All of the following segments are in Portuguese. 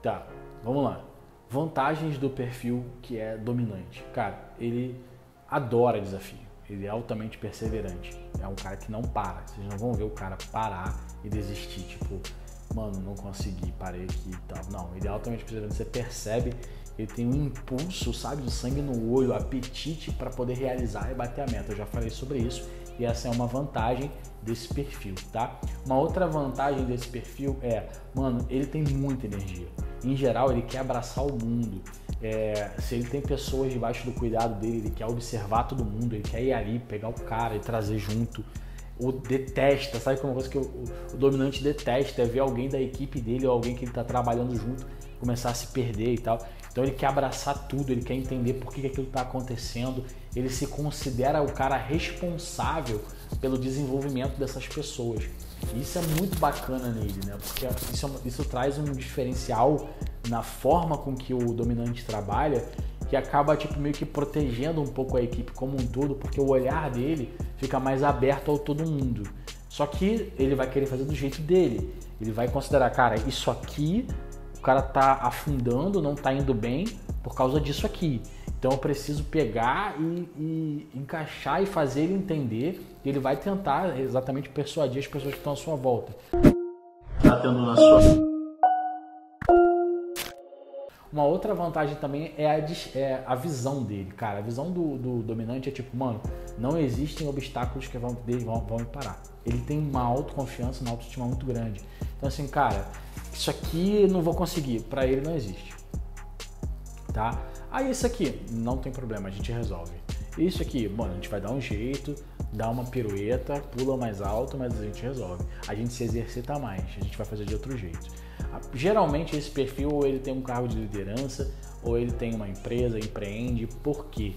Tá, vamos lá. Vantagens do perfil que é dominante. Cara, ele adora desafio. Ele é altamente perseverante. É um cara que não para. Vocês não vão ver o cara parar e desistir. Tipo, mano, não consegui, parei aqui e tal. Não, ele é altamente perseverante. Você percebe, ele tem um impulso, sabe, de sangue no olho, apetite para poder realizar e bater a meta. Eu já falei sobre isso e essa é uma vantagem desse perfil, tá? Uma outra vantagem desse perfil é, mano, ele tem muita energia. Em geral, ele quer abraçar o mundo. Se ele tem pessoas debaixo do cuidado dele, ele quer observar todo mundo, ele quer ir ali, pegar o cara e trazer junto. Ou detesta, sabe que uma coisa que o dominante detesta é ver alguém da equipe dele ou alguém que ele está trabalhando junto começar a se perder e tal. Então ele quer abraçar tudo, ele quer entender por que aquilo está acontecendo, ele se considera o cara responsável pelo desenvolvimento dessas pessoas. Isso é muito bacana nele, né? Porque isso traz um diferencial na forma com que o dominante trabalha, que acaba tipo, meio que protegendo um pouco a equipe como um todo, porque o olhar dele fica mais aberto ao todo mundo. Só que ele vai querer fazer do jeito dele. Ele vai considerar, cara, isso aqui o cara tá afundando, não tá indo bem por causa disso aqui. Então eu preciso pegar e encaixar e fazer ele entender, e ele vai tentar exatamente persuadir as pessoas que estão à sua volta. Tá tendo na sua... Uma outra vantagem também é a visão dele, cara. A visão do dominante é tipo, mano, não existem obstáculos que vão me parar. Ele tem uma autoconfiança, uma autoestima muito grande. Então assim, cara, isso aqui eu não vou conseguir. Pra ele não existe, tá? Aí isso aqui, não tem problema, a gente resolve. Isso aqui, mano, a gente vai dar um jeito, dá uma pirueta, pula mais alto, mas a gente resolve. A gente se exercita mais, a gente vai fazer de outro jeito. Geralmente esse perfil ou ele tem um cargo de liderança, ou ele tem uma empresa, empreende. Por quê?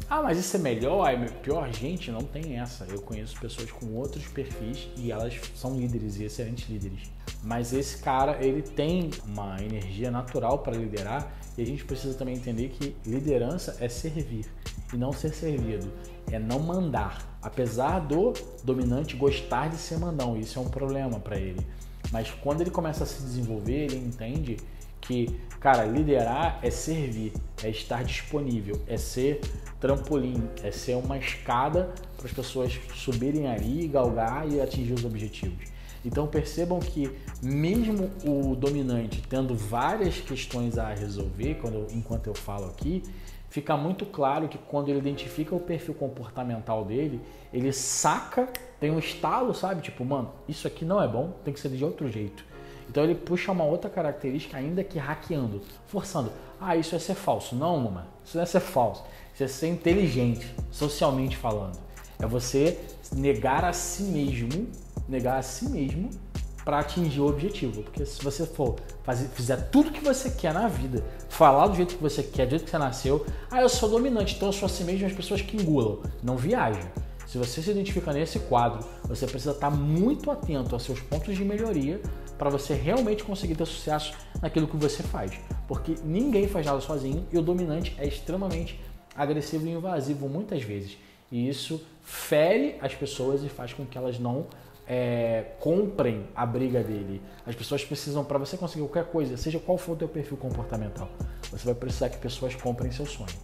Ah, mas isso é melhor, é pior? Gente, não tem essa. Eu conheço pessoas com outros perfis e elas são líderes e excelentes líderes. Mas esse cara, ele tem uma energia natural para liderar, e a gente precisa também entender que liderança é servir e não ser servido. É não mandar. Apesar do dominante gostar de ser mandão, isso é um problema para ele. Mas quando ele começa a se desenvolver, ele entende que, cara, liderar é servir, é estar disponível, é ser trampolim, é ser uma escada para as pessoas subirem ali, galgar e atingir os objetivos. Então percebam que mesmo o dominante tendo várias questões a resolver, enquanto eu falo aqui, fica muito claro que quando ele identifica o perfil comportamental dele, ele saca, tem um estalo, sabe? Tipo, mano, isso aqui não é bom, tem que ser de outro jeito. Então ele puxa uma outra característica, ainda que hackeando, forçando. Ah, isso é ser falso. Não, mano, isso não é ser falso. Isso é ser inteligente, socialmente falando. É você negar a si mesmo para atingir o objetivo. Porque se você fizer tudo que você quer na vida, falar do jeito que você quer, do jeito que você nasceu, eu sou dominante, então eu sou assim mesmo, as pessoas que engulam. Não viaja. Se você se identifica nesse quadro, você precisa estar muito atento aos seus pontos de melhoria para você realmente conseguir ter sucesso naquilo que você faz. Porque ninguém faz nada sozinho e o dominante é extremamente agressivo e invasivo muitas vezes. E isso fere as pessoas e faz com que elas não comprem a briga dele. As pessoas precisam, para você conseguir qualquer coisa, seja qual for o teu perfil comportamental, você vai precisar que pessoas comprem seu sonho.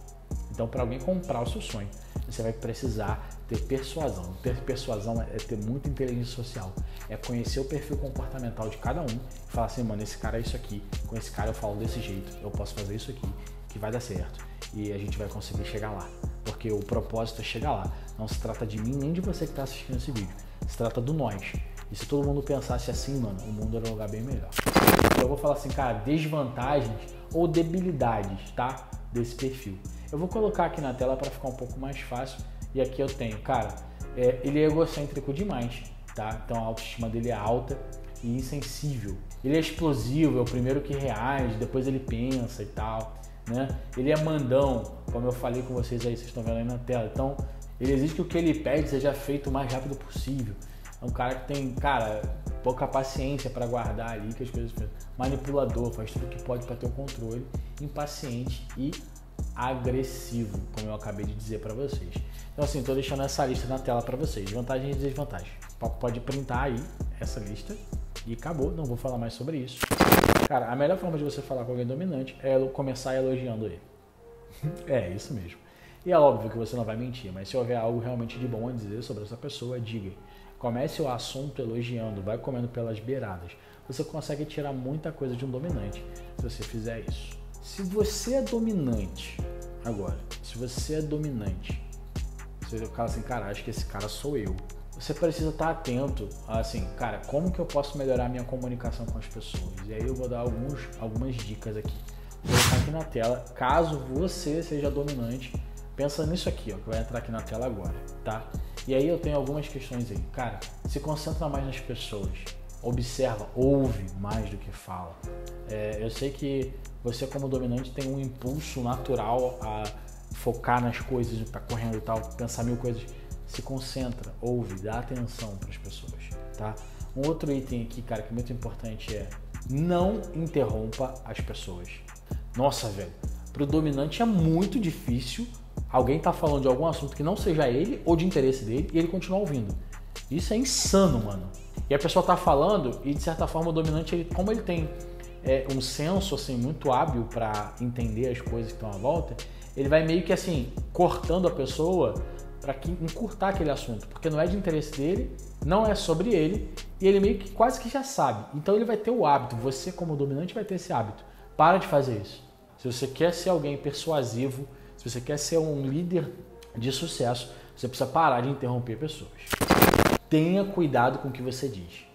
Então, para alguém comprar o seu sonho, você vai precisar ter persuasão. Ter persuasão é ter muita inteligência social. É conhecer o perfil comportamental de cada um e falar assim, mano, esse cara é isso aqui, com esse cara eu falo desse jeito, eu posso fazer isso aqui, que vai dar certo. E a gente vai conseguir chegar lá. Porque o propósito é chegar lá. Não se trata de mim nem de você que está assistindo esse vídeo. Se trata do nós. E se todo mundo pensasse assim, mano, o mundo era um lugar bem melhor. Então eu vou falar assim, cara, desvantagens ou debilidades, tá? Desse perfil. Eu vou colocar aqui na tela para ficar um pouco mais fácil. E aqui eu tenho, cara, ele é egocêntrico demais, tá? Então a autoestima dele é alta e insensível. Ele é explosivo, é o primeiro que reage, depois ele pensa e tal, né? Ele é mandão, como eu falei com vocês aí, vocês estão vendo aí na tela. Então, ele exige que o que ele pede seja feito o mais rápido possível. É um cara que tem, cara, pouca paciência para guardar ali que as coisas... Manipulador, faz tudo o que pode para ter o controle. Impaciente e agressivo, como eu acabei de dizer para vocês. Então assim, estou deixando essa lista na tela para vocês, vantagens e desvantagens. Pode printar aí essa lista e acabou, não vou falar mais sobre isso. Cara, a melhor forma de você falar com alguém dominante é começar elogiando ele. É, isso mesmo. E é óbvio que você não vai mentir, mas se houver algo realmente de bom a dizer sobre essa pessoa, diga. Comece o assunto elogiando, vai comendo pelas beiradas. Você consegue tirar muita coisa de um dominante se você fizer isso. Se você é dominante, agora, se você é dominante, você fala assim, cara, acho que esse cara sou eu. Você precisa estar atento, assim, cara, como que eu posso melhorar a minha comunicação com as pessoas? E aí eu vou dar algumas dicas aqui. Vou colocar aqui na tela, caso você seja dominante, pensa nisso aqui, ó, que vai entrar aqui na tela agora, tá? E aí eu tenho algumas questões aí. Cara, se concentra mais nas pessoas, observa, ouve mais do que fala. Eu sei que você como dominante tem um impulso natural a focar nas coisas, tá correndo e tal, pensar mil coisas. Se concentra, ouve, dá atenção para as pessoas, tá? Um outro item aqui, cara, que é muito importante é não interrompa as pessoas. Nossa, velho, pro dominante é muito difícil alguém tá falando de algum assunto que não seja ele ou de interesse dele e ele continuar ouvindo. Isso é insano, mano. E a pessoa tá falando e, de certa forma, o dominante, ele, como ele tem um senso assim, muito hábil para entender as coisas que estão à volta, ele vai meio que assim, cortando a pessoa para encurtar aquele assunto, porque não é de interesse dele, não é sobre ele, e ele meio que quase que já sabe. Então ele vai ter o hábito, você como dominante vai ter esse hábito. Para de fazer isso. Se você quer ser alguém persuasivo, se você quer ser um líder de sucesso, você precisa parar de interromper pessoas. Tenha cuidado com o que você diz,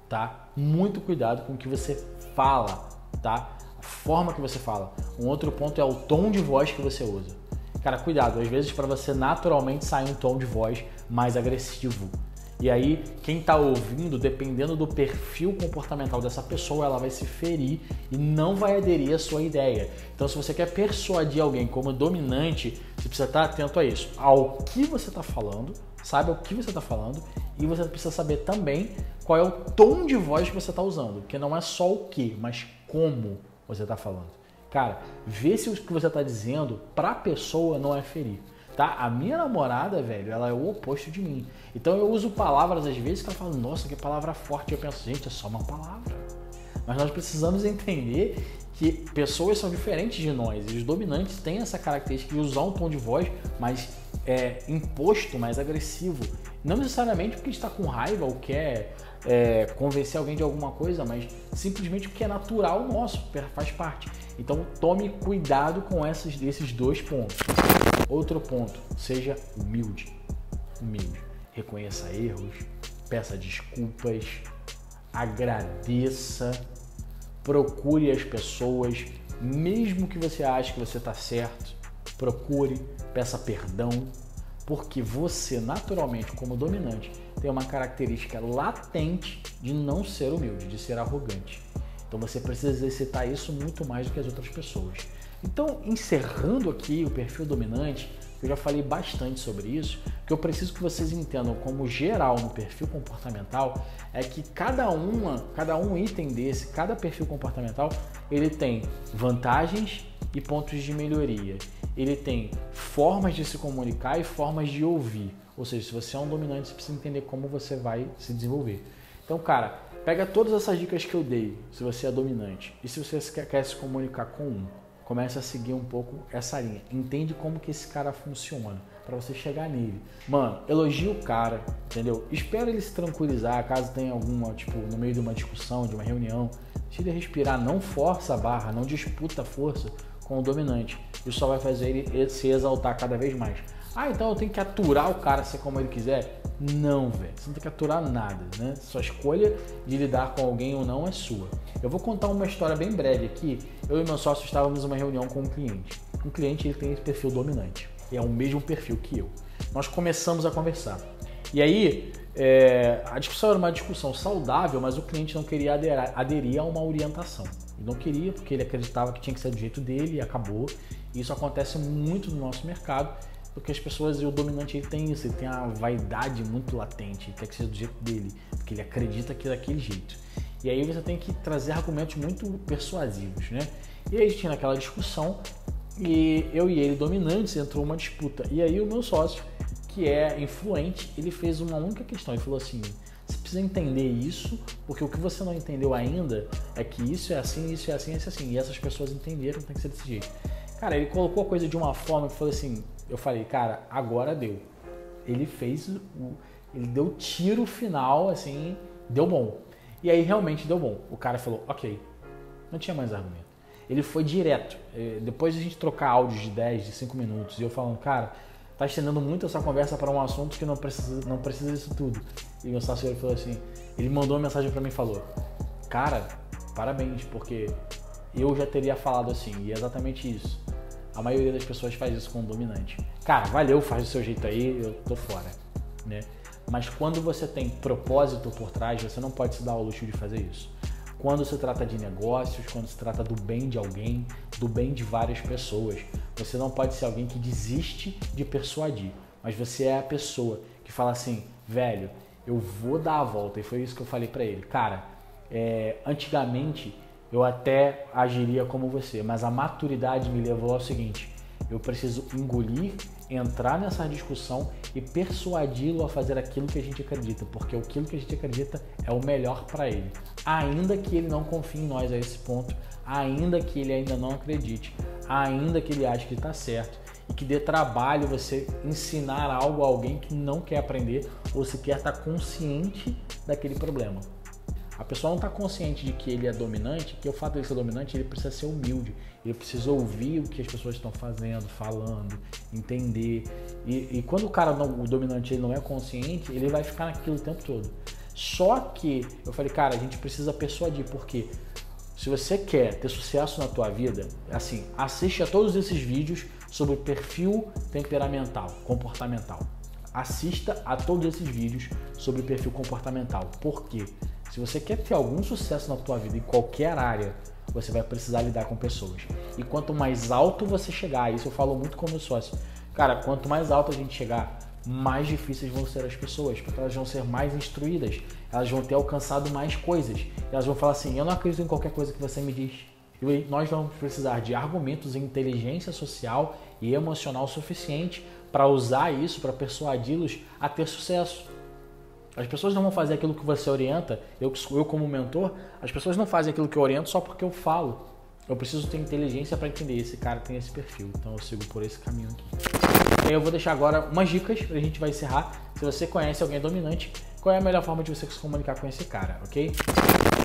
tá? Muito cuidado com o que você fala, tá? A forma que você fala. Um outro ponto é o tom de voz que você usa. Cara, cuidado, às vezes para você naturalmente sair um tom de voz mais agressivo. E aí, quem tá ouvindo, dependendo do perfil comportamental dessa pessoa, ela vai se ferir e não vai aderir à sua ideia. Então, se você quer persuadir alguém como dominante, você precisa estar atento a isso. Ao que você está falando, sabe o que você está falando, e você precisa saber também qual é o tom de voz que você está usando. Porque não é só o que, mas como você está falando. Cara, vê se o que você está dizendo para a pessoa não é ferir. Tá? A minha namorada, velho, ela é o oposto de mim. Então eu uso palavras às vezes que ela fala, nossa, que palavra forte. Eu penso, gente, é só uma palavra. Mas nós precisamos entender que pessoas são diferentes de nós. E os dominantes têm essa característica de usar um tom de voz mais imposto, mais agressivo. Não necessariamente porque está com raiva ou quer convencer alguém de alguma coisa, mas simplesmente porque é natural nosso, faz parte. Então tome cuidado com esses dois pontos. Outro ponto, seja humilde. Humilde. Reconheça erros, peça desculpas, agradeça, procure as pessoas, mesmo que você ache que você está certo, procure, peça perdão, porque você, naturalmente, como dominante, tem uma característica latente de não ser humilde, de ser arrogante. Então você precisa exercitar isso muito mais do que as outras pessoas. Então, encerrando aqui o perfil dominante, eu já falei bastante sobre isso, que eu preciso que vocês entendam como geral no perfil comportamental é que cada um item desse, cada perfil comportamental, ele tem vantagens e pontos de melhoria. Ele tem formas de se comunicar e formas de ouvir. Ou seja, se você é um dominante, você precisa entender como você vai se desenvolver. Então, cara, pega todas essas dicas que eu dei, se você é dominante, e se você quer se comunicar com um, comece a seguir um pouco essa linha. Entende como que esse cara funciona, para você chegar nele. Mano, elogia o cara, entendeu? Espera ele se tranquilizar, caso tenha alguma, no meio de uma discussão, de uma reunião, deixa ele respirar, não força a barra, não disputa a força com o dominante. Isso só vai fazer ele se exaltar cada vez mais. Ah, então eu tenho que aturar o cara ser como ele quiser? Não, velho. Você não tem que aturar nada, né? Sua escolha de lidar com alguém ou não é sua. Eu vou contar uma história bem breve aqui. Eu e meu sócio estávamos em uma reunião com um cliente. O cliente, ele tem esse perfil dominante. E é o mesmo perfil que eu. Nós começamos a conversar. E aí, a discussão era uma discussão saudável, mas o cliente não queria aderir a uma orientação. Ele não queria porque ele acreditava que tinha que ser do jeito dele e acabou. E isso acontece muito no nosso mercado. Porque as pessoas, e o dominante, ele tem isso, ele tem a vaidade muito latente, ele quer que seja do jeito dele, porque ele acredita que é daquele jeito. E aí você tem que trazer argumentos muito persuasivos, né? E aí a gente tinha naquela discussão, e eu e ele dominantes, entrou uma disputa. E aí o meu sócio, que é influente, ele fez uma única questão, ele falou assim, você precisa entender isso, porque o que você não entendeu ainda é que isso é assim, isso é assim, isso é assim. E essas pessoas entenderam que tem que ser desse jeito. Cara, ele colocou a coisa de uma forma que falou assim, eu falei, cara, agora deu. Ele deu o tiro final, assim, deu bom. E aí realmente deu bom. O cara falou, ok, não tinha mais argumento. Ele foi direto. Depois de a gente trocar áudios de 10, de 5 minutos, e eu falando, cara, tá estendendo muito essa conversa para um assunto que não precisa disso tudo. E meu sócio falou assim, ele mandou uma mensagem para mim e falou, cara, parabéns, porque eu já teria falado assim, e é exatamente isso. A maioria das pessoas faz isso com o dominante. Cara, valeu, faz do seu jeito aí, eu tô fora, né? Mas quando você tem propósito por trás, você não pode se dar ao luxo de fazer isso. Quando se trata de negócios, quando se trata do bem de alguém, do bem de várias pessoas, você não pode ser alguém que desiste de persuadir, mas você é a pessoa que fala assim, velho, eu vou dar a volta. E foi isso que eu falei pra ele. Cara, antigamente eu até agiria como você, mas a maturidade me levou ao seguinte, eu preciso engolir, entrar nessa discussão e persuadi-lo a fazer aquilo que a gente acredita, porque aquilo que a gente acredita é o melhor para ele. Ainda que ele não confie em nós a esse ponto, ainda que ele ainda não acredite, ainda que ele ache que está certo e que dê trabalho você ensinar algo a alguém que não quer aprender ou sequer está consciente daquele problema. A pessoa não está consciente de que ele é dominante, que o fato de ele ser dominante, ele precisa ser humilde, ele precisa ouvir o que as pessoas estão fazendo, falando, entender. E quando o dominante ele não é consciente, ele vai ficar naquilo o tempo todo. Só que eu falei, cara, a gente precisa persuadir, porque se você quer ter sucesso na tua vida, assim, assiste a todos esses vídeos sobre perfil temperamental, comportamental. Assista a todos esses vídeos sobre perfil comportamental. Por quê? Se você quer ter algum sucesso na tua vida em qualquer área, você vai precisar lidar com pessoas. E quanto mais alto você chegar, isso eu falo muito com meu sócio, cara, quanto mais alto a gente chegar, mais difíceis vão ser as pessoas, porque elas vão ser mais instruídas, elas vão ter alcançado mais coisas. Elas vão falar assim, eu não acredito em qualquer coisa que você me diz. E nós vamos precisar de argumentos e inteligência social e emocional suficiente para usar isso, para persuadi-los a ter sucesso. As pessoas não vão fazer aquilo que você orienta, eu como mentor, as pessoas não fazem aquilo que eu oriento só porque eu falo. Eu preciso ter inteligência para entender, esse cara tem esse perfil, então eu sigo por esse caminho aqui. E aí eu vou deixar agora umas dicas, a gente vai encerrar. Se você conhece alguém dominante, qual é a melhor forma de você se comunicar com esse cara, ok?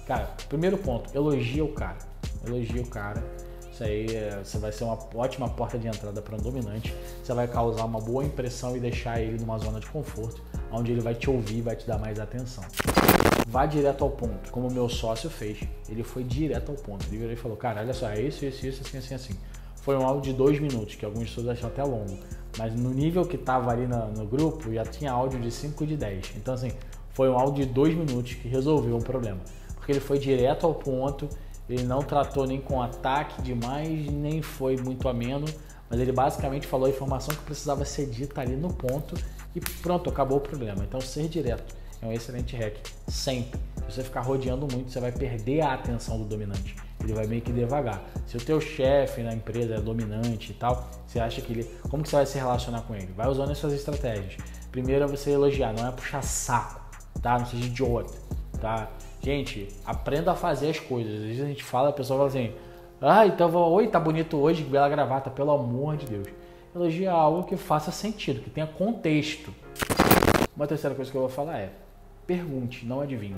Cara, primeiro ponto, elogia o cara. Elogia o cara. Isso aí você vai ser uma ótima porta de entrada para um dominante. Você vai causar uma boa impressão e deixar ele numa zona de conforto, onde ele vai te ouvir e vai te dar mais atenção. Vá direto ao ponto, como o meu sócio fez. Ele foi direto ao ponto. Ele virou e falou, cara, olha só, é isso, assim. Foi um áudio de 2 minutos, que algumas pessoas acham até longo. Mas no nível que estava ali no grupo, já tinha áudio de 5 de 10. Então assim, foi um áudio de 2 minutos que resolveu um problema. Porque ele foi direto ao ponto, ele não tratou nem com ataque demais, nem foi muito ameno, mas ele basicamente falou a informação que precisava ser dita ali no ponto e pronto, acabou o problema. Então ser direto é um excelente hack, sempre. Se você ficar rodeando muito, você vai perder a atenção do dominante. Ele vai meio que devagar. Se o teu chefe na empresa é dominante e tal, você acha que ele... Como que você vai se relacionar com ele? Vai usando essas estratégias. Primeiro é você elogiar, não é puxar saco, tá? Não seja idiota, tá? Gente, aprenda a fazer as coisas. Às vezes a gente fala, a pessoa fala assim, então, oi, tá bonito hoje, bela gravata, pelo amor de Deus. Elogia algo que faça sentido, que tenha contexto. Uma terceira coisa que eu vou falar é, pergunte, não adivinhe.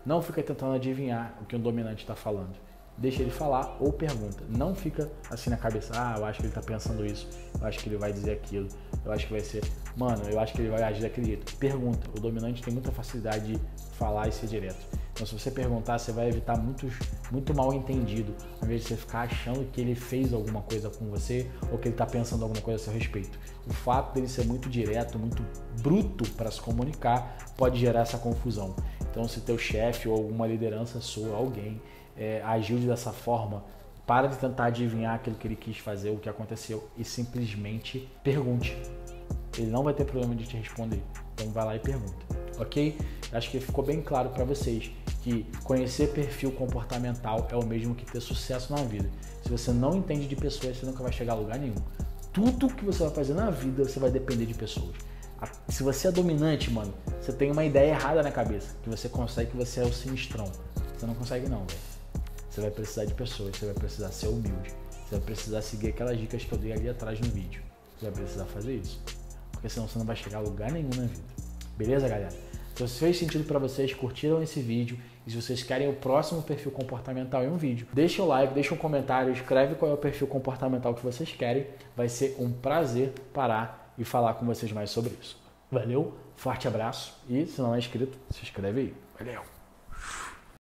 Não fica tentando adivinhar o que um dominante está falando. Deixa ele falar ou pergunta. Não fica assim na cabeça, eu acho que ele está pensando isso, eu acho que ele vai dizer aquilo, eu acho que vai ser... Mano, eu acho que ele vai agir daquele jeito. Pergunta. O dominante tem muita facilidade de falar e ser direto. Então, se você perguntar, você vai evitar muito mal entendido, ao invés de você ficar achando que ele fez alguma coisa com você ou que ele está pensando alguma coisa a seu respeito. O fato dele ser muito direto, muito bruto para se comunicar, pode gerar essa confusão. Então, se teu chefe ou alguma liderança sua, alguém, agiu dessa forma, para de tentar adivinhar aquilo que ele quis fazer, o que aconteceu, e simplesmente pergunte. Ele não vai ter problema de te responder. Então vai lá e pergunta, ok? Acho que ficou bem claro para vocês que conhecer perfil comportamental é o mesmo que ter sucesso na vida. Se você não entende de pessoas, você nunca vai chegar a lugar nenhum. Tudo que você vai fazer na vida, você vai depender de pessoas. Se você é dominante, mano, você tem uma ideia errada na cabeça, que você consegue, que você é o sinistrão. Você não consegue não, velho. Você vai precisar de pessoas, você vai precisar ser humilde, você vai precisar seguir aquelas dicas que eu dei ali atrás no vídeo. Você vai precisar fazer isso, porque senão você não vai chegar a lugar nenhum na vida. Beleza, galera? Se isso fez sentido para vocês, curtiram esse vídeo, e se vocês querem o próximo perfil comportamental em um vídeo, deixa o like, deixa um comentário, escreve qual é o perfil comportamental que vocês querem. Vai ser um prazer parar e falar com vocês mais sobre isso. Valeu, forte abraço e se não é inscrito, se inscreve aí. Valeu!